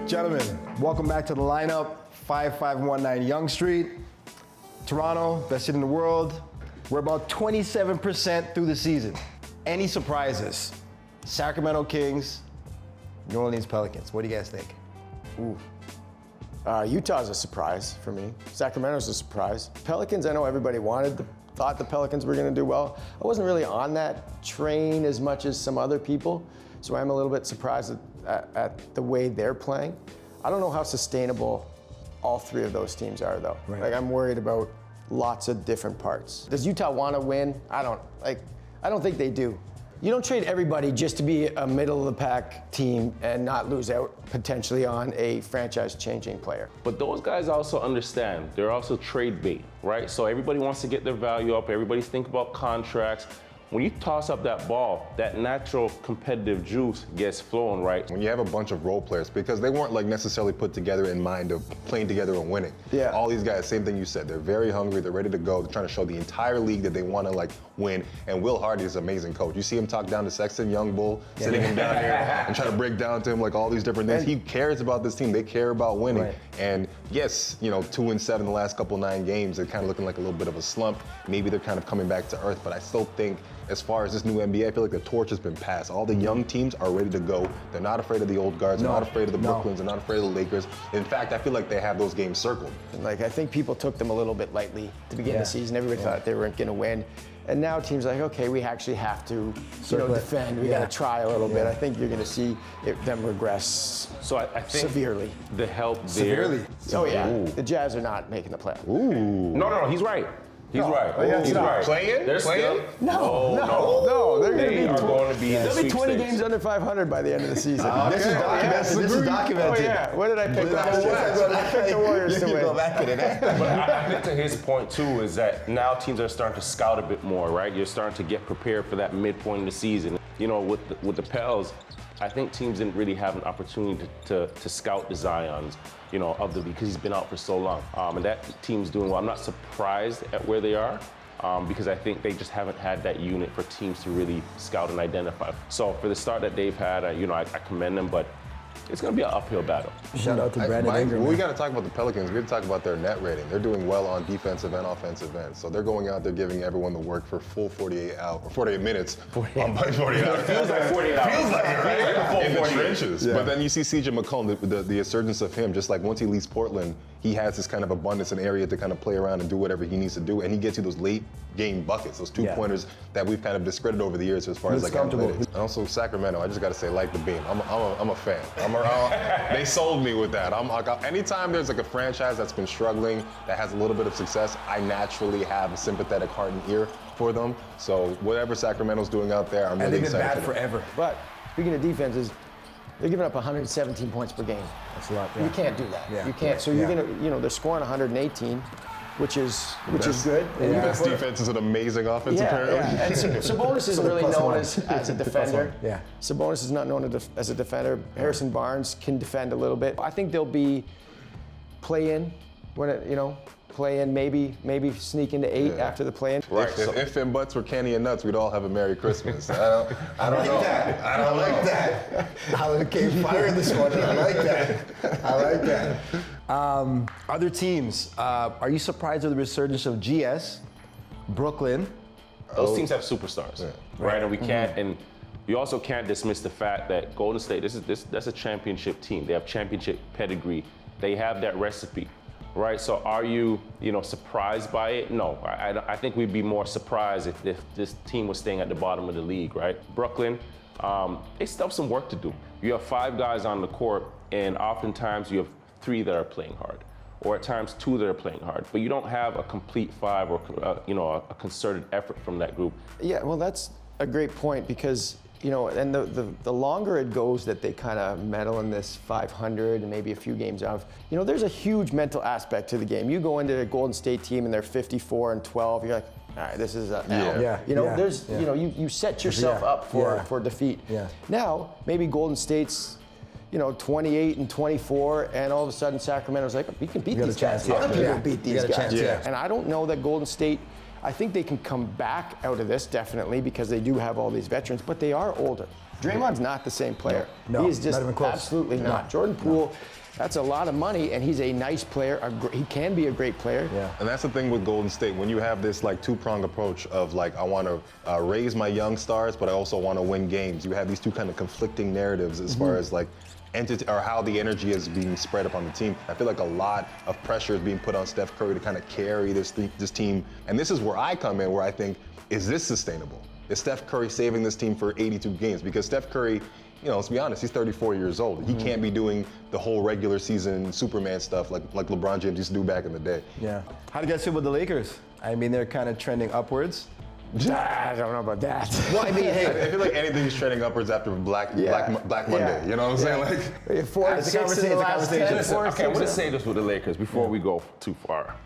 Gentlemen, welcome back to the lineup. 5519 Yonge Street, Toronto, best city in the world. We're about 27% through the season. Any surprises? Sacramento Kings, New Orleans Pelicans. What do you guys think? Ooh. Utah's a surprise for me. Sacramento's a surprise. Pelicans, I know everybody thought the Pelicans were going to do well. I wasn't really on that train as much as some other people, so I'm a little bit surprised at the way they're playing. I don't know how sustainable all three of those teams are, though. Right. Like, I'm worried about lots of different parts. Does Utah want to win? I don't think they do. You don't trade everybody just to be a middle-of-the-pack team and not lose out potentially on a franchise-changing player. But those guys also understand, they're also trade bait, right? So everybody wants to get their value up, everybody's thinking about contracts. When you toss up that ball, that natural competitive juice gets flowing, right? When you have a bunch of role players, because they weren't like necessarily put together in mind of playing together and winning. Yeah. All these guys, same thing you said, they're very hungry, they're ready to go, they're trying to show the entire league that they want to like win. And Will Hardy is an amazing coach. You see him talk down to Sexton, young bull, sitting him down here and trying to break down to him like all these different things. He cares about this team, they care about winning. Right. And yes, 2-7 the last couple 9 games, they're kind of looking like a little bit of a slump. Maybe they're kind of coming back to earth, but I still think as far as this new NBA, I feel like the torch has been passed. All the young teams are ready to go. They're not afraid of the old guards. They're not afraid of the Brooklyns. They're not afraid of the Lakers. In fact, I feel like they have those games circled. Like, I think people took them a little bit lightly to begin the season. Everybody thought they weren't going to win. And now teams are like, okay, we actually have to defend. We got to try a little bit. I think you're going to see them regress So I think severely. the help there. Severely. Oh, yeah. Ooh. The Jazz are not making the playoffs. No, he's right. He's right. that's He's not right. Playing? They're Playing? still- No, they're going They to are be going to be in the They'll be 20 sweepstakes. games under 500 by the end of the season. This is documented. This is documented. Oh, yeah. What did I pick last year? I picked the Warriors to You win. go back to that. But I think to his point too is that now teams are starting to scout a bit more, right? You're starting to get prepared for that midpoint of the season. With the Pels, I think teams didn't really have an opportunity to scout the Zions, because he's been out for so long. And that team's doing well. I'm not surprised at where they are. Because I think they just haven't had that unit for teams to really scout and identify. So for the start that they've had, I commend them, but it's going to be an uphill battle. Shout out to Brandon Ingram. We got to talk about the Pelicans. We got to talk about their net rating. They're doing well on defensive and offensive ends. So they're going out there giving everyone the work for full 48 minutes. 48 hours. Feels like 48 hours. Feels like it, right? Like a full In the 48. trenches. Yeah. But then you see CJ McCollum, the resurgence of him, just like once he leaves Portland, he has this kind of abundance in area to kind of play around and do whatever he needs to do. And he gets you those late game buckets, those 2-pointers that we've kind of discredited over the years as far as like analytics. And also Sacramento, I just got to say, light the beam. I'm a fan. They sold me with that. Anytime there's like a franchise that's been struggling, that has a little bit of success, I naturally have a sympathetic heart and ear for them. So whatever Sacramento's doing out there, I'm And really they've been excited bad for them. forever. But speaking of defenses, they're giving up 117 points per game. That's a lot. You can't do that. Yeah. You can't. So you're gonna, they're scoring 118, which is good. The best defense is an amazing offense, apparently. Yeah. And Sabonis isn't really known as a defender. Yeah. Sabonis is not known as a defender. Harrison Barnes can defend a little bit. I think they'll be play-in maybe sneak into 8 after the play-in. Right. If and buts were candy and nuts, we'd all have a Merry Christmas. I don't know. I like that. I came fire this one. I like that. Other teams, are you surprised with the resurgence of GS, Brooklyn? Those teams have superstars, right? And we can't, and you also can't dismiss the fact that Golden State, that's a championship team. They have championship pedigree. They have that recipe, right? So are you, surprised by it? No, I think we'd be more surprised if this team was staying at the bottom of the league, right? Brooklyn, they still have some work to do. You have 5 guys on the court, and oftentimes you have 3 that are playing hard, or at times 2 that are playing hard, but you don't have a complete 5 or a concerted effort from that group. Yeah, well, that's a great point because, and the longer it goes that they kind of meddle in this 500 and maybe a few games out, there's a huge mental aspect to the game. You go into a Golden State team and they're 54-12, you're like, all right, this is a L. There's, you set yourself up for defeat. Yeah. Now, maybe Golden State's 28-24, and all of a sudden Sacramento's like, we can beat these guys. Yeah. Other people beat these You got a guys. chance, yeah. And I don't know that Golden State, I think they can come back out of this, definitely, because they do have all these veterans, but they are older. Draymond's not the same player. No, he is just not even close. absolutely not. Jordan Poole, that's a lot of money, and he's a nice player. He can be a great player. Yeah. And that's the thing with Golden State. When you have this like two-pronged approach of like, I want to raise my young stars, but I also want to win games. You have these two kind of conflicting narratives as far as like entity or how the energy is being spread up on the team. I feel like a lot of pressure is being put on Steph Curry to kind of carry this team. And this is where I come in, where I think, is this sustainable? Is Steph Curry saving this team for 82 games? Because Steph Curry, you know, let's be honest, he's 34 years old. He can't be doing the whole regular season Superman stuff like LeBron James used to do back in the day. Yeah. How do you guys feel about the Lakers? I mean, they're kind of trending upwards. I don't know about that. Well, I mean, hey, I feel like anything's trending upwards after Black Monday. You know what I'm saying? Like, 4 and It's a 6 in the conversation, last it's a 10, conversation. 4 and Okay, I'm 6 going to say this with the Lakers before we go too far.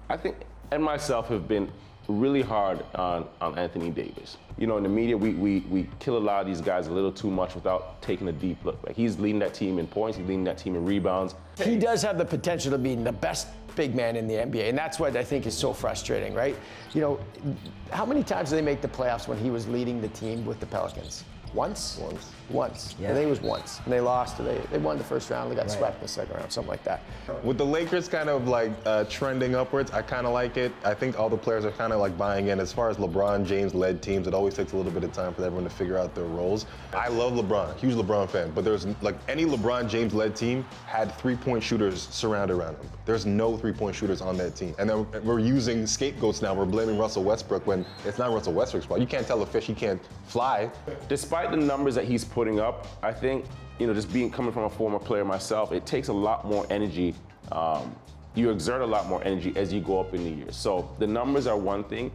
I think, and myself have been really hard on Anthony Davis. You know, in the media, we kill a lot of these guys a little too much without taking a deep look. Like, he's leading that team in points, he's leading that team in rebounds. He does have the potential to be the best big man in the NBA, and that's what I think is so frustrating, right? You know, how many times did they make the playoffs when he was leading the team with the Pelicans? Once? Once. Yeah. I think it was once. And they lost, or they won the first round, they got swept in the second round, something like that. with the Lakers kind of like trending upwards, I kind of like it. I think all the players are kind of like buying in. As far as LeBron James-led teams, it always takes a little bit of time for everyone to figure out their roles. I love LeBron, huge LeBron fan, but there's like any LeBron James-led team had three-point shooters surrounded around him. There's no three-point shooters on that team. And then we're using scapegoats now. We're blaming Russell Westbrook when it's not Russell Westbrook's fault. You can't tell a fish he can't fly. Despite the numbers that he's putting up, I think, you know, just coming from a former player myself, it takes a lot more energy. You exert a lot more energy as you go up in the years. So the numbers are one thing,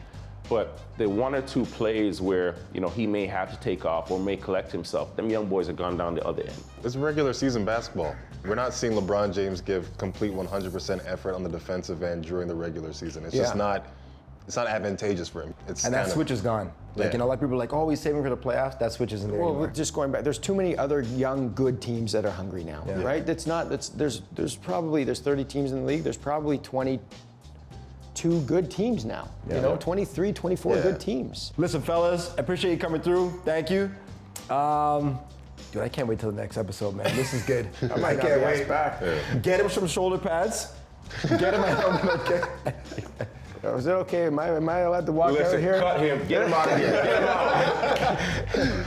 but the one or two plays where, you know, he may have to take off or may collect himself, them young boys have gone down the other end. It's regular season basketball. We're not seeing LeBron James give complete 100% effort on the defensive end during the regular season. It's just not. It's not advantageous for him. And that switch is gone. Like, you know, a lot of people are like, oh, he's saving for the playoffs. That switch isn't there Well, anymore. we're just going back. There's too many other young, good teams that are hungry now, right? There's 30 teams in the league. There's probably 22 good teams now. You know, 23, 24 good teams. Listen, fellas, I appreciate you coming through. Thank you. Dude, I can't wait till the next episode, man. This is good. I can't wait. Back. Get him some shoulder pads. Get him a helmet. Is it okay? Am I allowed to walk out Listen, here? cut him. Get him out of here. Get him out.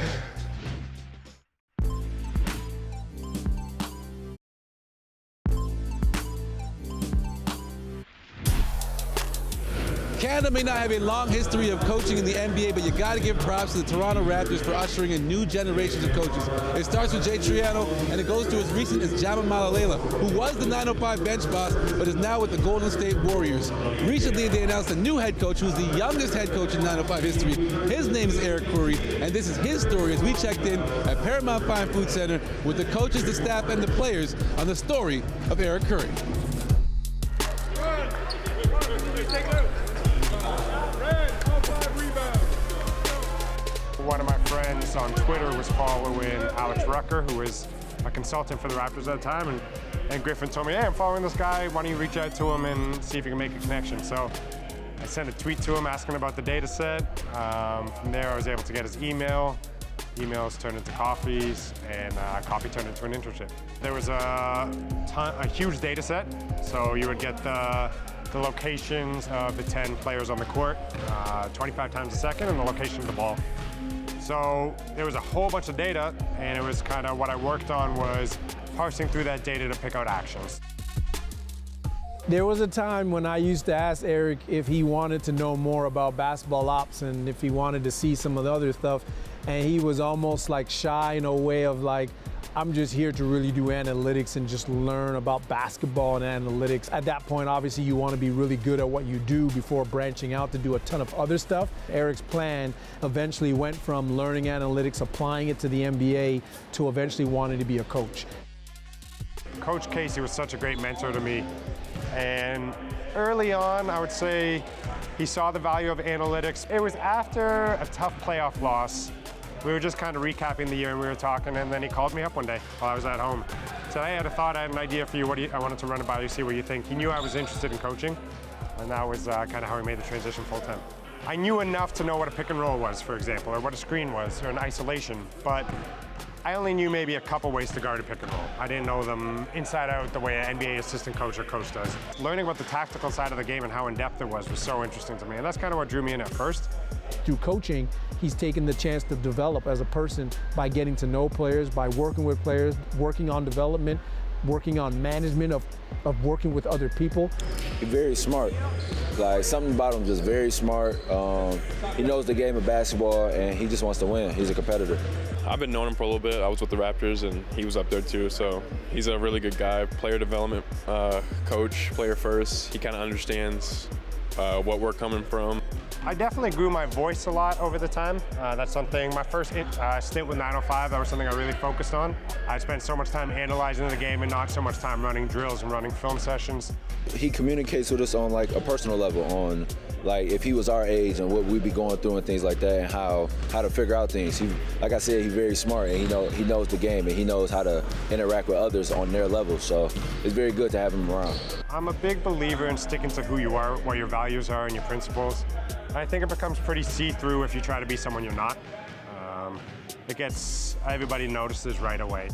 Canada may not have a long history of coaching in the NBA, but you got to give props to the Toronto Raptors for ushering in new generations of coaches. It starts with Jay Triano, and it goes to as recent as Jama Malalela, who was the 905 bench boss, but is now with the Golden State Warriors. Recently, they announced a new head coach, who's the youngest head coach in 905 history. His name is Eric Curry, and this is his story as we checked in at Paramount Fine Food Center with the coaches, the staff, and the players on the story of Eric Curry. One of my friends on Twitter was following Alex Rucker, who was a consultant for the Raptors at the time, and Griffin told me, hey, I'm following this guy, why don't you reach out to him and see if you can make a connection. So I sent a tweet to him asking about the data set. From there, I was able to get his email. Emails turned into coffees, and coffee turned into an internship. There was a huge data set, so you would get the locations of the 10 players on the court 25 times a second and the location of the ball. So there was a whole bunch of data, and it was kind of what I worked on was parsing through that data to pick out actions. There was a time when I used to ask Eric if he wanted to know more about basketball ops and if he wanted to see some of the other stuff, and he was almost like shy in a way of like, I'm just here to really do analytics and just learn about basketball and analytics. At that point, obviously, you want to be really good at what you do before branching out to do a ton of other stuff. Eric's plan eventually went from learning analytics, applying it to the NBA, to eventually wanting to be a coach. Coach Casey was such a great mentor to me. And early on, I would say he saw the value of analytics. It was after a tough playoff loss. We were just kind of recapping the year and we were talking, and then he called me up one day while I was at home. Said, hey, I had an idea for you. I wanted to run it by you, see what you think. He knew I was interested in coaching. And that was kind of how we made the transition full-time. I knew enough to know what a pick and roll was, for example, or what a screen was, or an isolation, but I only knew maybe a couple ways to guard a pick and roll. I didn't know them inside out the way an NBA assistant coach or coach does. Learning about the tactical side of the game and how in-depth it was so interesting to me, and that's kind of what drew me in at first. Through coaching, he's taken the chance to develop as a person by getting to know players, by working with players, working on development, working on management of working with other people. He's very smart. Like, something about him just very smart. He knows the game of basketball, and he just wants to win. He's a competitor. I've been knowing him for a little bit. I was with the Raptors, and he was up there too, so he's a really good guy. Player development coach, player first. He kind of understands what we're coming from. I definitely grew my voice a lot over the time. That's something, my first stint with 905, that was something I really focused on. I spent so much time analyzing the game and not so much time running drills and running film sessions. He communicates with us on like a personal level, on like if he was our age and what we'd be going through and things like that, and how to figure out things. Like I said, he's very smart, and he knows the game, and he knows how to interact with others on their level. So it's very good to have him around. I'm a big believer in sticking to who you are, what your values are, and your principles. I think it becomes pretty see-through if you try to be someone you're not. Everybody notices right away.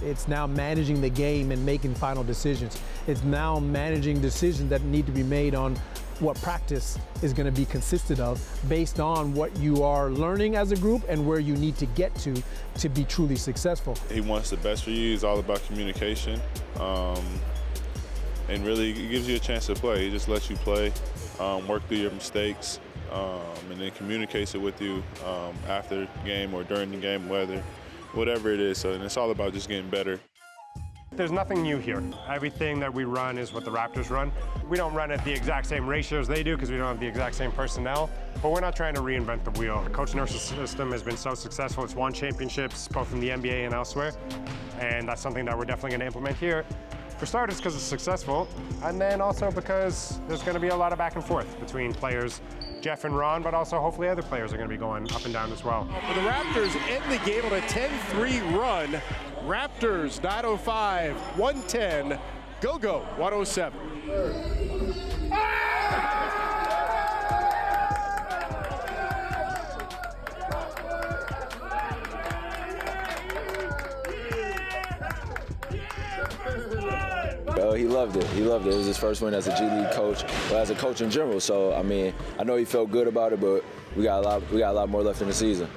It's now managing the game and making final decisions. It's now managing decisions that need to be made on what practice is going to be consisted of based on what you are learning as a group and where you need to get to be truly successful. He wants the best for you. It's all about communication. And really, it gives you a chance to play. He just lets you play, work through your mistakes, and then communicates it with you after the game or during the game, whatever it is. So, and it's all about just getting better. There's nothing new here. Everything that we run is what the Raptors run. We don't run at the exact same ratios they do because we don't have the exact same personnel, but we're not trying to reinvent the wheel. The coach nurse system has been so successful. It's won championships both in the NBA and elsewhere, and that's something that we're definitely going to implement here. For starters, because it's successful, and then also because there's going to be a lot of back and forth between players, Jeff and Ron, but also hopefully other players are going to be going up and down as well. The Raptors end the game on a 10-3 run. Raptors 905, 110, go 107. He loved it. He loved it. It was his first win as a G League coach, but as a coach in general. So I mean, I know he felt good about it, but we got a lot more left in the season.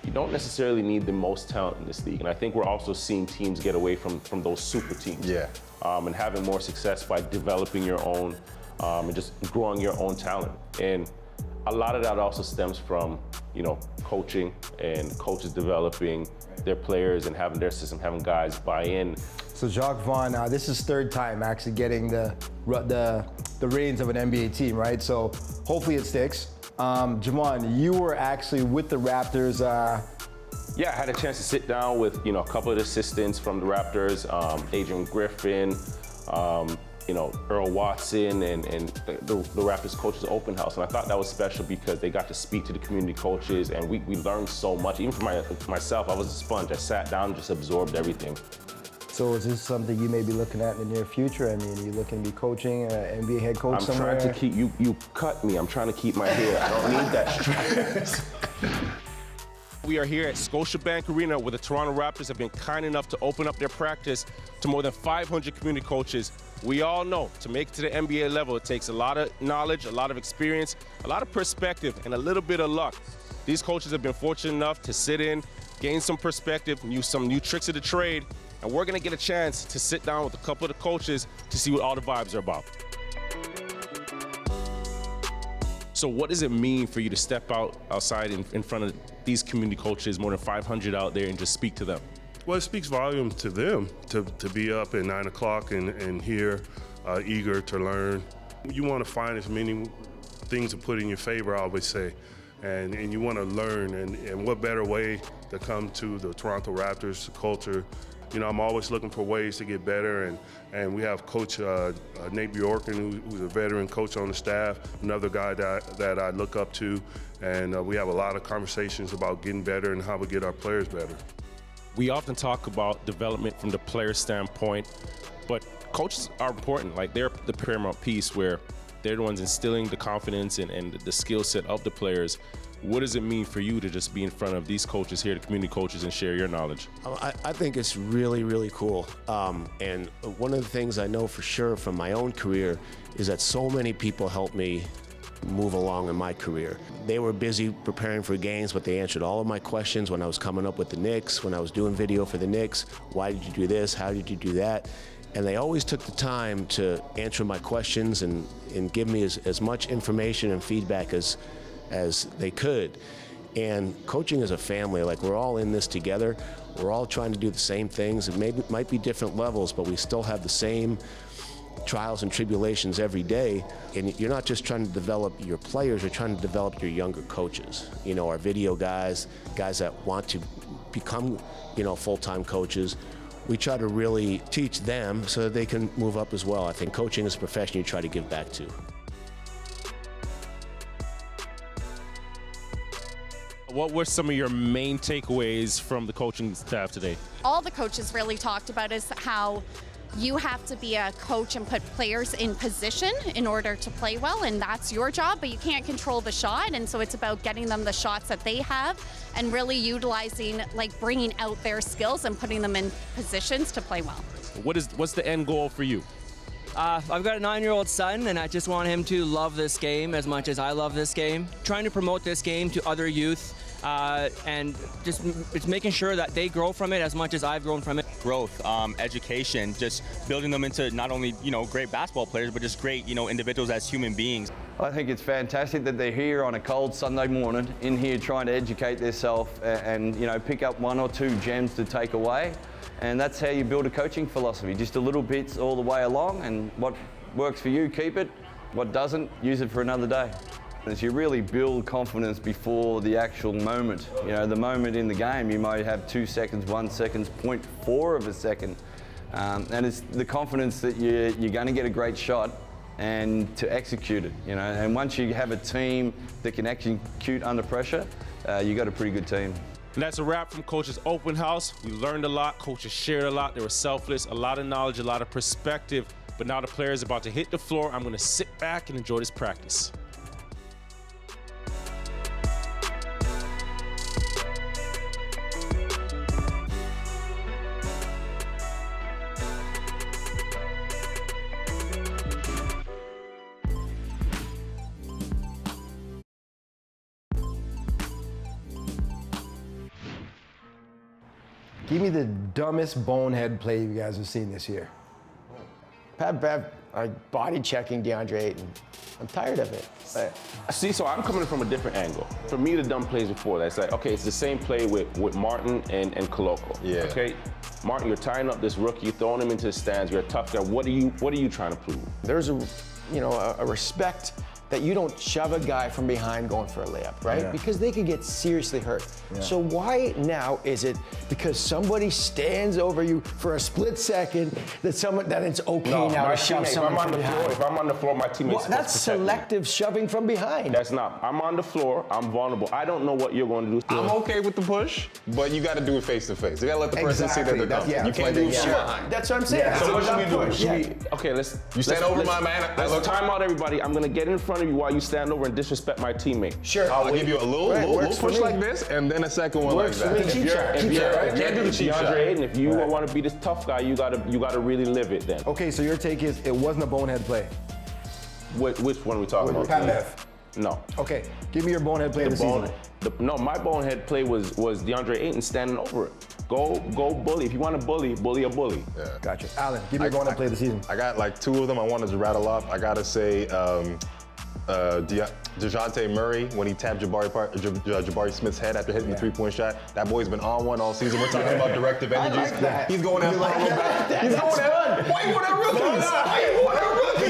You don't necessarily need the most talent in this league, and I think we're also seeing teams get away from those super teams. Yeah. And having more success by developing your own and just growing your own talent. And a lot of that also stems from, coaching and coaches developing their players and having their system, having guys buy in. So Jacques Vaughn, this is third time actually getting the reins of an NBA team, right? So hopefully it sticks. Jamon, you were actually with the Raptors. Yeah, I had a chance to sit down with a couple of the assistants from the Raptors, Adrian Griffin, Earl Watson, and the Raptors coaches open house. And I thought that was special because they got to speak to the community coaches, and we learned so much. Even for myself, I was a sponge. I sat down and just absorbed everything. So is this something you may be looking at in the near future? I mean, are you looking to be coaching, NBA head coach somewhere? I'm trying to keep, you cut me, I'm trying to keep my hair. I don't need that stress. We are here at Scotiabank Arena where the Toronto Raptors have been kind enough to open up their practice to more than 500 community coaches. We all know to make it to the NBA level, it takes a lot of knowledge, a lot of experience, a lot of perspective, and a little bit of luck. These coaches have been fortunate enough to sit in, gain some perspective, use some new tricks of the trade, and we're gonna get a chance to sit down with a couple of the coaches to see what all the vibes are about. So what does it mean for you to step outside in front of these community coaches, more than 500 out there, and just speak to them? Well, it speaks volume to them to be up at 9 o'clock and here, eager to learn. You want to find as many things to put in your favor, I always say, and you want to learn. And what better way to come to the Toronto Raptors culture I'm always looking for ways to get better, and we have Coach Nate Bjorken, who's a veteran coach on the staff, another guy that I look up to, and we have a lot of conversations about getting better and how we get our players better. We often talk about development from the player standpoint, but coaches are important. Like, they're the paramount piece where they're the ones instilling the confidence and the skill set of the players. What does it mean for you to just be in front of these coaches here, the community coaches, and share your knowledge? I think it's really, really cool. And one of the things I know for sure from my own career is that so many people helped me move along in my career. They were busy preparing for games, but they answered all of my questions when I was coming up with the Knicks, when I was doing video for the Knicks. Why did you do this? How did you do that? And they always took the time to answer my questions and give me as much information and feedback as they could. And coaching is a family. Like, we're all in this together. We're all trying to do the same things. It might be different levels, but we still have the same trials and tribulations every day. And you're not just trying to develop your players, you're trying to develop your younger coaches. Our video guys that want to become, full-time coaches. We try to really teach them so that they can move up as well. I think coaching is a profession you try to give back to. What were some of your main takeaways from the coaching staff today? All the coaches really talked about is how you have to be a coach and put players in position in order to play well, and that's your job, but you can't control the shot, and so it's about getting them the shots that they have and really utilizing, bringing out their skills and putting them in positions to play well. What's the end goal for you? I've got a 9-year-old son, and I just want him to love this game as much as I love this game. Trying to promote this game to other youth, and just making sure that they grow from it as much as I've grown from it. Growth, education, just building them into not only, great basketball players, but just great, individuals as human beings. I think it's fantastic that they're here on a cold Sunday morning, in here trying to educate themselves and pick up 1 or 2 gems to take away. And that's how you build a coaching philosophy, just a little bits all the way along, and what works for you, keep it. What doesn't, use it for another day. As you really build confidence before the actual moment, the moment in the game, you might have 2 seconds, 1 second, 0.4 of a second. And it's the confidence that you're going to get a great shot and to execute it, And once you have a team that can execute under pressure, you got a pretty good team. And that's a wrap from Coach's Open House. We learned a lot, coaches shared a lot, they were selfless, a lot of knowledge, a lot of perspective. But now the players are about to hit the floor. I'm gonna sit back and enjoy this practice. Give me the dumbest bonehead play you guys have seen this year. Pat Bev body checking DeAndre Ayton. I'm tired of it. See, so I'm coming from a different angle. For me, the dumb plays before that's like, okay, it's the same play with Martin and Koloko. Yeah. Okay, Martin, you're tying up this rookie, you're throwing him into the stands. You're a tough guy. What are you trying to prove? There's a respect that you don't shove a guy from behind going for a layup, right? Yeah. Because they could get seriously hurt. Yeah. So why now is it because somebody stands over you for a split second that it's okay now to shove someone from behind? If I'm on the floor, my teammates. Well, that's selective shoving from behind. That's not. I'm on the floor. I'm vulnerable. I don't know what you're going to do. I'm okay with the push, but you got to do it face to face. You got to let the person see that they're coming. Yeah, you can't do it from Sure. behind. That's what I'm saying. Yeah. So what should we do? Okay, let's. You stand over my man. Let's time out everybody. I'm gonna get in front of you while you stand over and disrespect my teammate. Sure. I'll give you a little push like this, and then a second one like that. If you're DeAndre Ayton, if you want to be this tough guy, you gotta really live it then. Okay, so your take is it wasn't a bonehead play. Which one are we talking about? Pat Bev. No. Okay, give me your bonehead play of the season. My bonehead play was DeAndre Ayton standing over it. Go bully. If you want to bully a bully. Yeah. Gotcha. Alan, give me your bonehead play of the season. I got like 2 of them I wanted to rattle off. I gotta say DeJounte Murray when he tapped Jabari Smith's head after hitting the 3-point shot. That boy's been on one all season. We're talking about directive energies. like that. He's going after He's going after. Why you want that rookies? Why you want that rookies?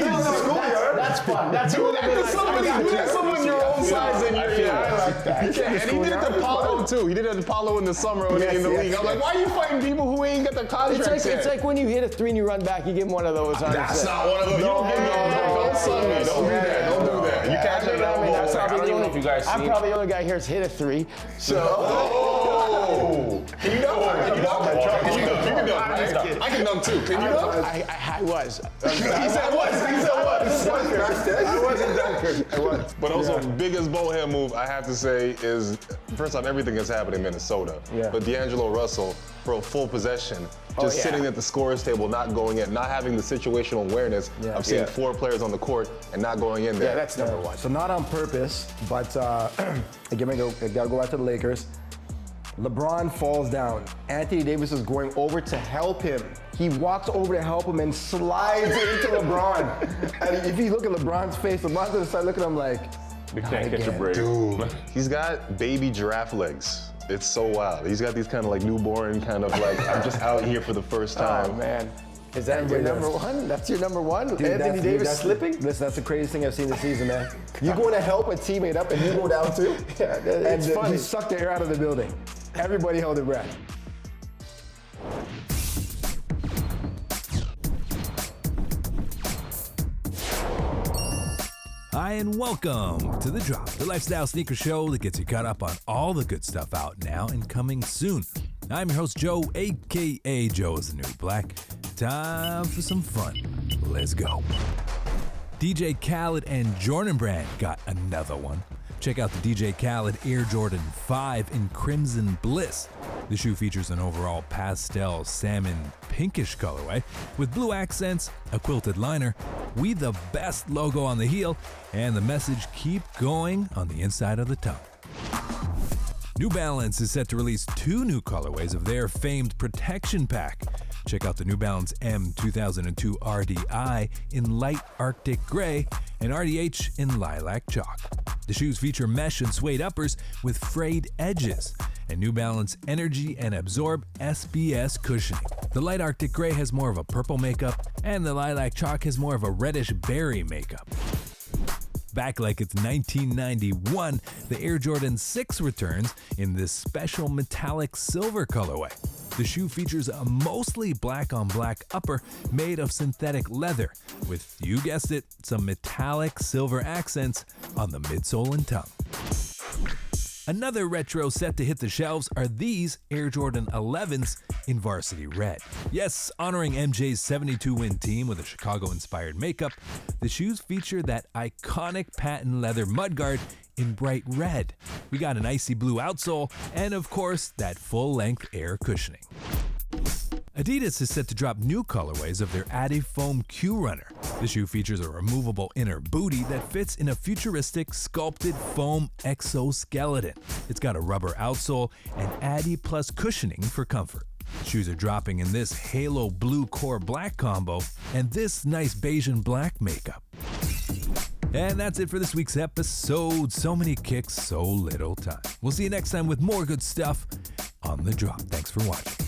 That's fun. That's do that to somebody. Do that to someone in your own emphasizing your I like that. And he did it to Paulo too. He did it to Paulo in the summer when he in the league. I'm like, why are you fighting people who ain't got the contracts yet? It's like when you hit a 3 and you run back, you give him one of those. That's not one of those. Don't give me don't sun me. Don't do that. Don't do that. You catch it. I don't even know if you guys I'm probably the only guy here that's hit a 3. So. Can you dunk? Can you dunk? You can dunk. I can dunk too. Can you dunk? I was. He said was. I wasn't dunking. I was. But also, biggest bonehead move I have to say is, first off, everything that's happened in Minnesota. Yeah. But D'Angelo Russell, for a full possession, just sitting at the scorer's table, not going in, not having the situational awareness of seeing 4 players on the court and not going in there. Yeah, that's number 1. So not on purpose, but again, I gotta go back to the Lakers. LeBron falls down. Anthony Davis is going over to help him. He walks over to help him and slides into LeBron. And if you look at LeBron's face, LeBron's gonna start looking at him like, we can't catch a break. Dude, he's got baby giraffe legs. It's so wild. He's got these kind of like newborn kind of like, I'm just out here for the first time. Oh, man. Is that your number 1? That's your number 1? Dude, Anthony Davis slipping? Listen, that's the craziest thing I've seen this season, man. You going to help a teammate up and you go down too? Yeah, it's funny. You suck the air out of the building. Everybody held their breath. Hi, and welcome to The Drop, the lifestyle sneaker show that gets you caught up on all the good stuff out now and coming soon. I'm your host, Joe, a.k.a. Joe is the New Black. Time for some fun. Let's go. DJ Khaled and Jordan Brand got another one. Check out the DJ Khaled Air Jordan 5 in Crimson Bliss. The shoe features an overall pastel salmon pinkish colorway with blue accents, a quilted liner, "We the Best" logo on the heel, and the message "Keep Going" on the inside of the tongue. New Balance is set to release 2 new colorways of their famed protection pack. Check out the New Balance M 2002 RDI in light Arctic gray and RDH in lilac chalk. The shoes feature mesh and suede uppers with frayed edges, and New Balance Energy and Absorb SBS cushioning. The light Arctic gray has more of a purple makeup, and the lilac chalk has more of a reddish berry makeup. Back like it's 1991, the Air Jordan 6 returns in this special metallic silver colorway. The shoe features a mostly black-on-black upper made of synthetic leather, with, you guessed it, some metallic silver accents on the midsole and tongue. Another retro set to hit the shelves are these Air Jordan 11s in varsity red. Yes, honoring MJ's 72-win team with a Chicago-inspired makeup, the shoes feature that iconic patent leather mudguard in bright red. We got an icy blue outsole, and of course, that full-length air cushioning. Adidas is set to drop new colorways of their Adifoam Q Runner. The shoe features a removable inner booty that fits in a futuristic sculpted foam exoskeleton. It's got a rubber outsole and Adi Plus cushioning for comfort. Shoes are dropping in this halo blue core black combo and this nice beige and black makeup. And that's it for this week's episode. So many kicks, so little time. We'll see you next time with more good stuff on The Drop. Thanks for watching.